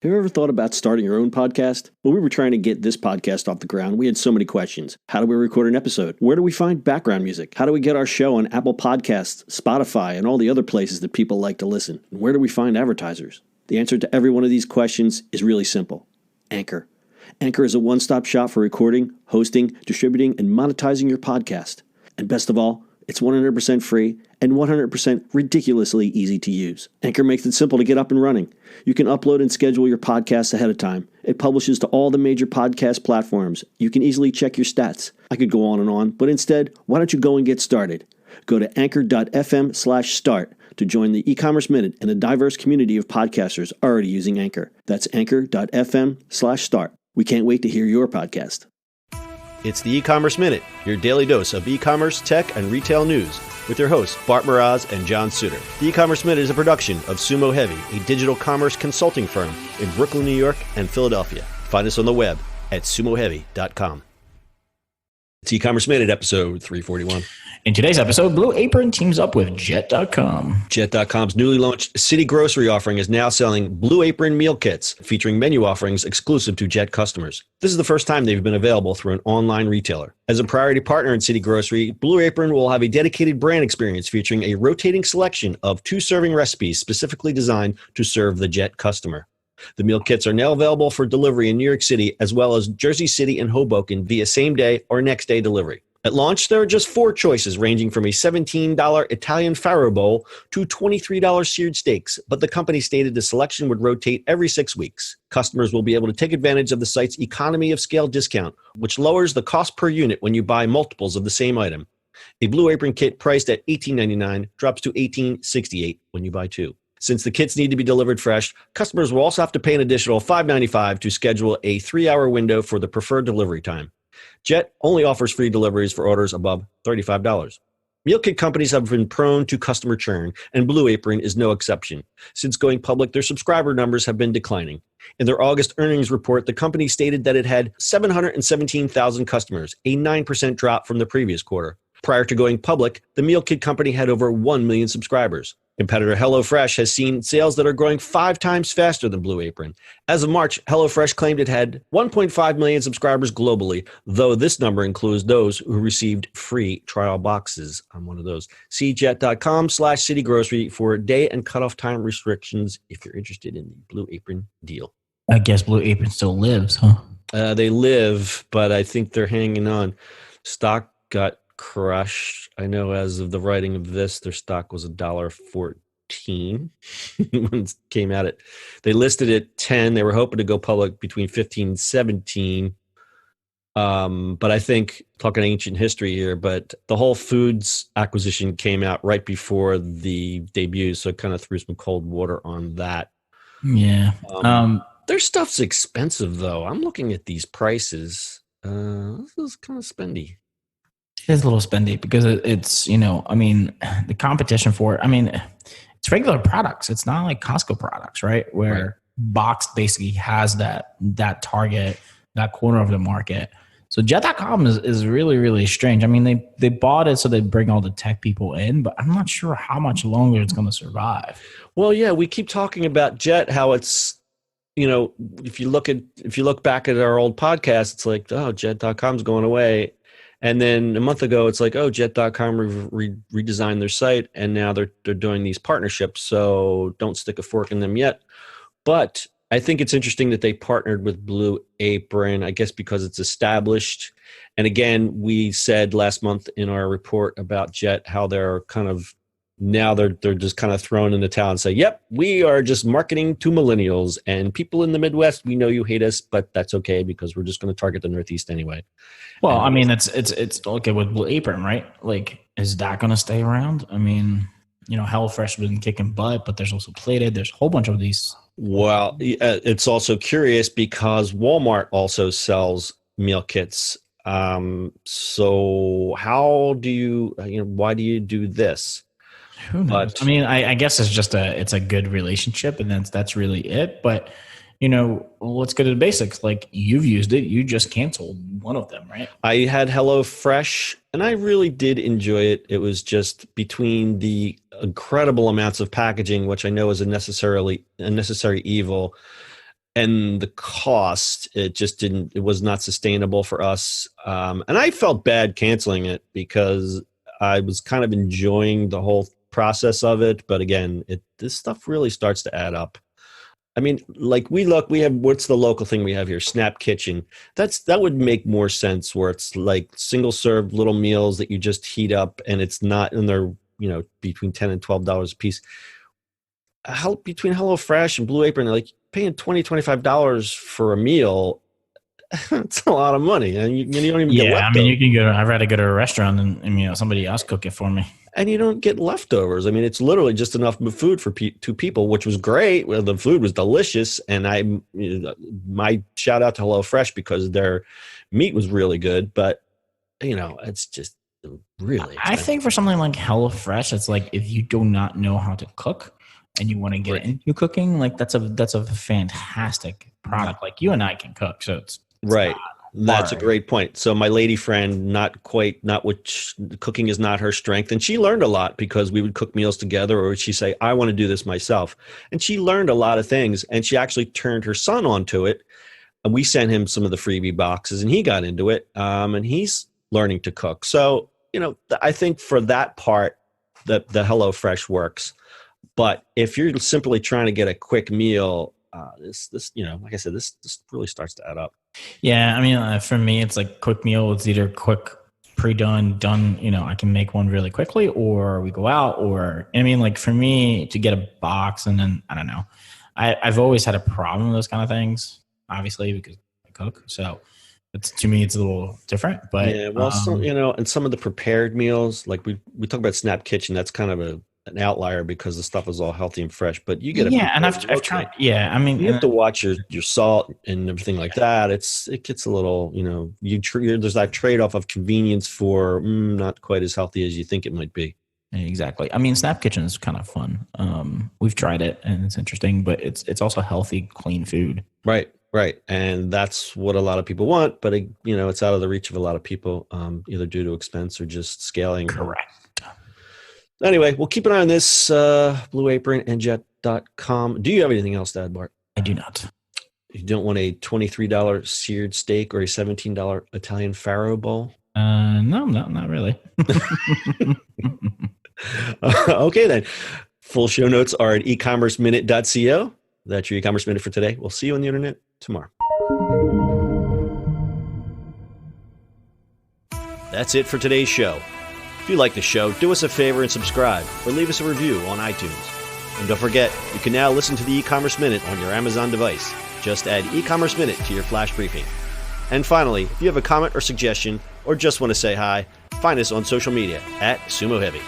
Have you ever thought about starting your own podcast? When we were trying to get this podcast off the ground, we had so many questions. How do we record an episode? Where do we find background music? How do we get our show on Apple Podcasts, Spotify, and all the other places that people like to listen? And where do we find advertisers? The answer to every one of these questions is really simple. Anchor. Anchor is a one-stop shop for recording, hosting, distributing, and monetizing your podcast. And best of all, it's 100% free and 100% ridiculously easy to use. Anchor makes it simple to get up and running. You can upload and schedule your podcast ahead of time. It publishes to all the major podcast platforms. You can easily check your stats. I could go on, but instead, why don't you go and get started? Go to anchor.fm/start to join the e-commerce minute and a diverse community of podcasters already using Anchor. That's anchor.fm/start. We can't wait to hear your podcast. It's the e-commerce minute, your daily dose of e-commerce, tech, and retail news with your hosts, Bart Mraz and John Suter. The e-commerce minute is a production of Sumo Heavy, a digital commerce consulting firm in Brooklyn, New York, and Philadelphia. Find us on the web at sumoheavy.com. It's e-commerce minute, episode 341. In today's episode, Blue Apron teams up with Jet.com. Jet.com's newly launched City Grocery offering is now selling Blue Apron meal kits, featuring menu offerings exclusive to Jet customers. This is the first time they've been available through an online retailer. As a priority partner in City Grocery, Blue Apron will have a dedicated brand experience featuring a rotating selection of 2-serving recipes specifically designed to serve the Jet customer. The meal kits are now available for delivery in New York City as well as Jersey City and Hoboken via same-day or next-day delivery. At launch, there are just 4 choices ranging from a $17 Italian farro bowl to $23 seared steaks, but the company stated the selection would rotate every 6 weeks. Customers will be able to take advantage of the site's economy of scale discount, which lowers the cost per unit when you buy multiples of the same item. A Blue Apron kit priced at $18.99 drops to $18.68 when you buy 2. Since the kits need to be delivered fresh, customers will also have to pay an additional $5.95 to schedule a 3-hour window for the preferred delivery time. Jet only offers free deliveries for orders above $35. Meal kit companies have been prone to customer churn, and Blue Apron is no exception. Since going public, their subscriber numbers have been declining. In their August earnings report, the company stated that it had 717,000 customers, a 9% drop from the previous quarter. Prior to going public, the meal kit company had over 1 million subscribers. Competitor HelloFresh has seen sales that are growing 5 times faster than Blue Apron. As of March, HelloFresh claimed it had 1.5 million subscribers globally, though this number includes those who received free trial boxes. I'm one of those. See jet.com/citygrocery for day and cutoff time restrictions if you're interested in the Blue Apron deal. I guess Blue Apron still lives, huh? They live, but I think they're hanging on. Stock got crushed. I know as of the writing of this, their stock was $1.14 when it came out. They listed at 10. They were hoping to go public between 15 and 17. But I think, talking ancient history here, but the Whole Foods acquisition came out right before the debut, so it kind of threw some cold water on that. Yeah. Their stuff's expensive, though. I'm looking at these prices. This is kind of spendy. It is a little spendy because it's, the competition for it. It's regular products. It's not like Costco products, right? Where Box basically has that target, that corner of the market. So Jet.com is really, really strange. They bought it so they bring all the tech people in, but I'm not sure how much longer it's going to survive. Well, yeah, we keep talking about Jet, how it's, if you look back at our old podcast, it's like, oh, Jet.com's going away. And then a month ago, it's like, oh, Jet.com redesigned their site, and now they're doing these partnerships. So don't stick a fork in them yet. But I think it's interesting that they partnered with Blue Apron, I guess because it's established. And again, we said last month in our report about Jet how they're kind of now they're just kind of thrown in the towel and say, yep, we are just marketing to millennials and people in the Midwest. We know you hate us, but that's okay because we're just going to target the Northeast anyway. Well, it's okay with Blue Apron, right? Like, is that going to stay around? HelloFresh has been kicking butt, but there's also Plated. There's a whole bunch of these. Well, it's also curious because Walmart also sells meal kits. So how do you why do you do this? Who knows? But, I guess it's a good relationship, and that's really it. But let's go to the basics. Like, you've used it, you just canceled one of them, right? I had HelloFresh, and I really did enjoy it. It was just between the incredible amounts of packaging, which I know is a necessary evil, and the cost, it was not sustainable for us. And I felt bad canceling it because I was kind of enjoying the whole process of it. But again, this stuff really starts to add up. I mean, like we have, what's the local thing we have here? Snap Kitchen. That would make more sense, where it's like single serve little meals that you just heat up, and it's not, and they're, between $10 and $12 a piece. Between HelloFresh and Blue Apron, like paying $20, $25 for a meal, it's a lot of money, and you don't even get leftovers. I mean, you can go. I'd rather go to a restaurant and somebody else cook it for me. And you don't get leftovers. I mean, it's literally just enough food for two people, which was great. Well, the food was delicious, and my shout out to HelloFresh because their meat was really good. But it's just really expensive. I think for something like HelloFresh, it's like if you do not know how to cook and you want to get into cooking, like that's a fantastic product. Like you and I can cook, so it's right. That's a great point. So my lady friend, cooking is not her strength. And she learned a lot because we would cook meals together, or she'd say, I want to do this myself. And she learned a lot of things, and she actually turned her son onto it. And we sent him some of the freebie boxes, and he got into it. And he's learning to cook. So, I think for that part, the HelloFresh works. But if you're simply trying to get a quick meal, this like I said, this really starts to add up. Yeah, I mean, for me, it's like quick meal. It's either quick, pre-done, done. I can make one really quickly, or we go out, or like for me to get a box, and then I don't know. I've always had a problem with those kind of things, obviously because I cook. So to me, it's a little different. But yeah, well, and some of the prepared meals, like we talk about Snap Kitchen, that's kind of an outlier because the stuff is all healthy and fresh, but you get and I've tried. Yeah, I mean, you have to watch your salt and everything like that. it gets a little, there's that trade off of convenience for not quite as healthy as you think it might be. Exactly. I mean, Snap Kitchen is kind of fun. We've tried it and it's interesting, but it's also healthy, clean food. Right. And that's what a lot of people want, but it's out of the reach of a lot of people, either due to expense or just scaling. Correct. Anyway, we'll keep an eye on this, Blue Apron and Jet.com. Do you have anything else to add, Bart? I do not. You don't want a $23 seared steak or a $17 Italian farro bowl? No, not really. Okay, then. Full show notes are at ecommerceminute.co. That's your e-commerce minute for today. We'll see you on the internet tomorrow. That's it for today's show. If you like the show, do us a favor and subscribe, or leave us a review on iTunes. And don't forget, you can now listen to the e-commerce minute on your Amazon device. Just add e-commerce minute to your flash briefing. And finally, if you have a comment or suggestion, or just want to say hi, find us on social media at Sumo Heavy.